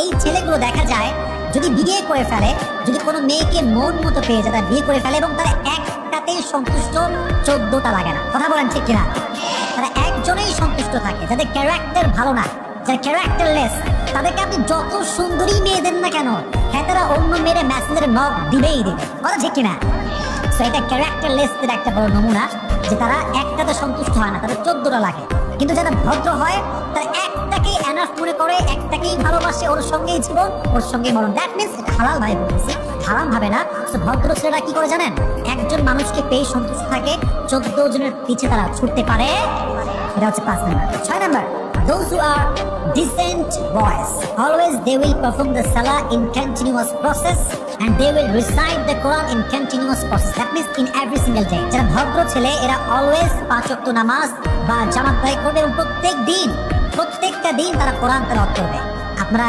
এই ছেলেগুলো দেখা যায় যদি বিয়ে করে ফেলে, যদি কোনো মেয়েকে মন মতো পেয়ে যায়, তারা বিয়ে করে ফেলে এবং তারা একটাতেই সন্তুষ্ট, 14টা লাগে না। কথা বলেন ঠিক কিনা? তারা একজনেই সন্তুষ্ট থাকে, যাদের ক্যারেক্টার ভালো না, যারা ক্যারেক্টারলেস, তাদেরকে আপনি যত সুন্দরী মেয়ে দেন না কেন, হ্যাঁ তারা অন্য মেয়ের মেসেঞ্জারে নক দিবেই দিবে। কথা ঠিক কিনা? সো এটা ক্যারেক্টারলেসদের একটা বড় নমুনা, যে তারা একটাতে সন্তুষ্ট হয় না, তাদের 14টা লাগে। কিন্তু যারা ভদ্র হয় তারা একটাকেই এনাফ মনে করে, একটাকেই ভালোবাসে, ওর সঙ্গেই জীবন, ওর সঙ্গেই মরণ। দ্যাট মিনস এটা হালাল ভাবে বলতেছি, হারাম ভাবে না। তো ভদ্র ছেলেরা কি করে জানেন? একজন মানুষকে পেয়ে সন্তুষ্ট থাকে, 14 জনের পিছে তারা ছুটতে পারে। এটা হচ্ছে 5 number. 6 number, those who are decent boys, always they will perform the salah in continuous process and they will recite the Quran in continuous process. That means in every single day. যারা ভদ্র ছেলে এরা always 5 ওয়াক্ত নামাজ বা জামাত আদায় করবে এবং প্রত্যেকটা দিন তারা কোরআন তেলাওয়াত করবে। আপনারা